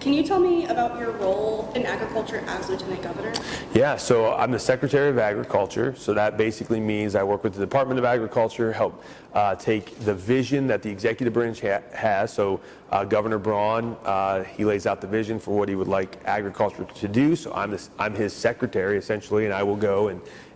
Can you tell me about your role in agriculture as Lieutenant Governor? Yeah, so I'm the Secretary of Agriculture, so that basically means I work with the Department of Agriculture, help take the vision that the executive branch has. So Governor Braun, he lays out the vision for what he would like agriculture to do. So I'm his secretary essentially, and I will go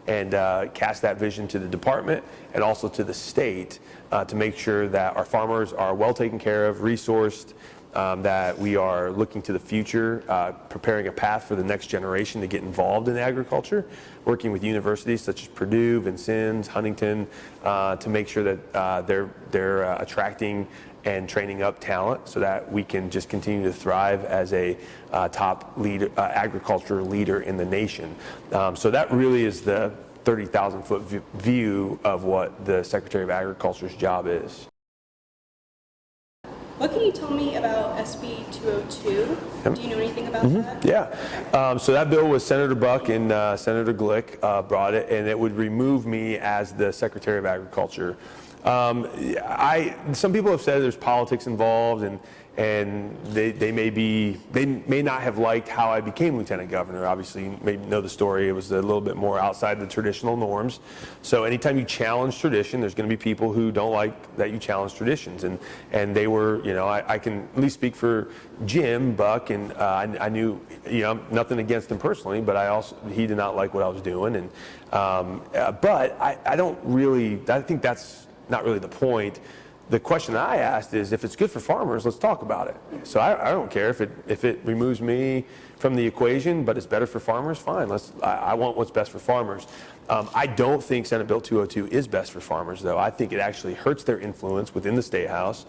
and cast that vision to the department and also to the state to make sure that our farmers are well taken care of, resourced, that we are looking to the future, preparing a path for the next generation to get involved in agriculture, working with universities such as Purdue, Vincennes, Huntington, to make sure that they're attracting and training up talent so that we can just continue to thrive as a top agriculture leader in the nation. So that really is the 30,000-foot view of what the Secretary of Agriculture's job is. What can you tell me about SB 202? Yep. Do you know anything about that? Yeah. So that bill was Senator Buck and Senator Glick brought it, and it would remove me as the Secretary of Agriculture. Some people have said there's politics involved, and they may not have liked how I became Lieutenant Governor. Obviously, you may know the story. It was a little bit more outside the traditional norms. So anytime you challenge tradition, there's going to be people who don't like that you challenge traditions. And they were, I can at least speak for Jim Buck, and I knew, nothing against him personally, but he did not like what I was doing. But I think that's not really the point. The question that I asked is, if it's good for farmers, let's talk about it. So I don't care if it removes me from the equation, but it's better for farmers, fine. I want what's best for farmers. I don't think Senate Bill 202 is best for farmers, though. I think it actually hurts their influence within the State House.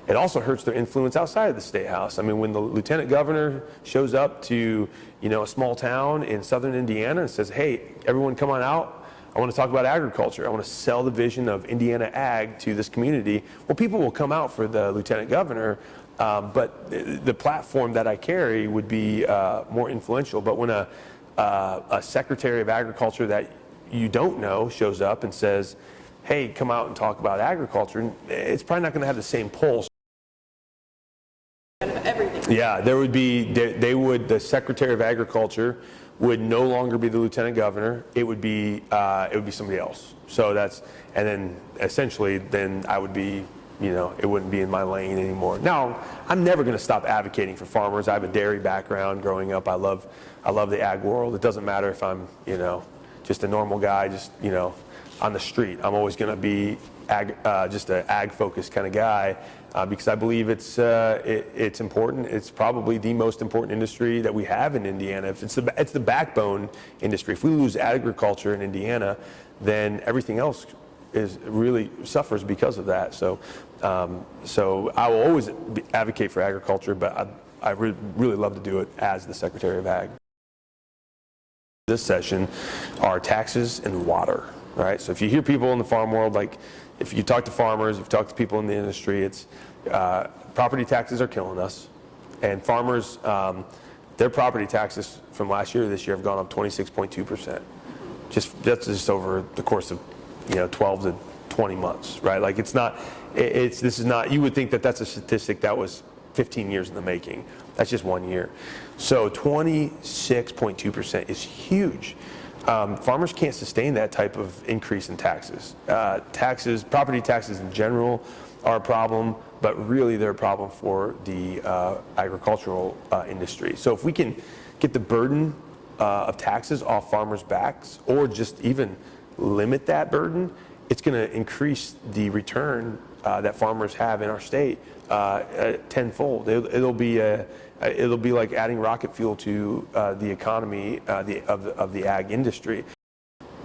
It also hurts their influence outside of the State House. I mean, when the Lieutenant Governor shows up to, a small town in southern Indiana and says, hey, everyone come on out, I want to talk about agriculture. I want to sell the vision of Indiana ag to this community. Well, people will come out for the Lieutenant Governor, but the platform that I carry would be more influential. But when a Secretary of Agriculture that you don't know shows up and says, hey, come out and talk about agriculture, it's probably not going to have the same pulse. Everything. Yeah, there would be, the Secretary of Agriculture would no longer be the Lieutenant Governor. It would be somebody else. So and then essentially then I would be, it wouldn't be in my lane anymore. Now, I'm never going to stop advocating for farmers. I have a dairy background growing up. I love the ag world. It doesn't matter if I'm, just a normal guy, just, on the street. I'm always going to be just an ag-focused kind of guy. Because I believe it's important. It's probably the most important industry that we have in Indiana. It's the backbone industry. If we lose agriculture in Indiana, then everything else really suffers because of that. So I will always advocate for agriculture, but I really love to do it as the Secretary of Ag. This session are taxes and water, right? So if you hear people in the farm world, like if you talk to farmers, if you talk to people in the industry, it's property taxes are killing us, and farmers, their property taxes from last year to this year have gone up 26.2%. That's just over the course of 12 to 20 months, right? Like this is not. You would think that that's a statistic that was 15 years in the making. That's just 1 year. So 26.2% is huge. Farmers can't sustain that type of increase in taxes. Property taxes in general are a problem, but really they're a problem for the agricultural industry. So if we can get the burden of taxes off farmers' backs, or just even limit that burden, it's going to increase the return that farmers have in our state tenfold. It'll be like adding rocket fuel to the economy of the ag industry.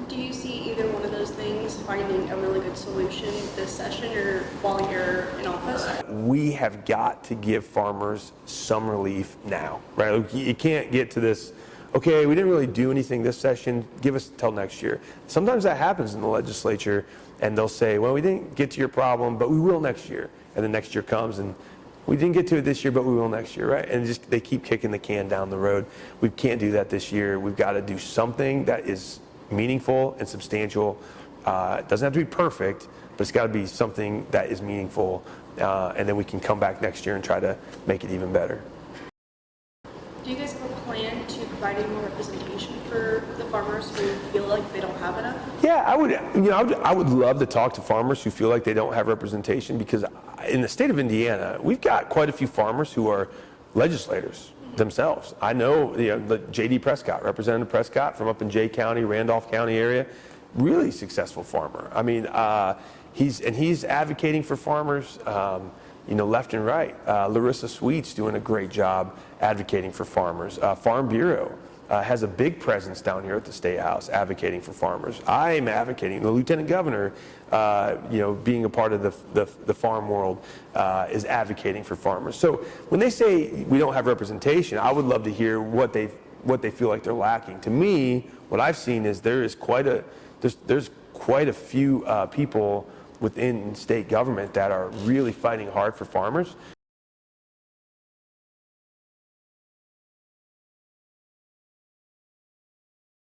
Do you see either one of those things finding a really good solution this session or while you're in office? We have got to give farmers some relief now, right? You can't get to this, okay, we didn't really do anything this session, give us till next year. Sometimes that happens in the legislature, and they'll say, well, we didn't get to your problem, but we will next year. And the next year comes, and we didn't get to it this year, but we will next year, right? And they keep kicking the can down the road. We can't do that this year. We've got to do something that is meaningful and substantial. It doesn't have to be perfect, but it's got to be something that is meaningful. And then we can come back next year and try to make it even better. Do you guys have a plan to provide any more representation for the farmers who feel like they don't have enough? Yeah, I would love to talk to farmers who feel like they don't have representation, because in the state of Indiana, we've got quite a few farmers who are legislators themselves. I know, the J.D. Prescott, Representative Prescott from up in Jay County, Randolph County area, really successful farmer. I mean, he's advocating for farmers, left and right. Larissa Sweet's doing a great job advocating for farmers. Farm Bureau has a big presence down here at the State House advocating for farmers. I'm advocating. The Lieutenant Governor, being a part of the farm world, is advocating for farmers. So when they say we don't have representation, I would love to hear what they feel like they're lacking. To me, what I've seen is there's quite a few people within state government that are really fighting hard for farmers.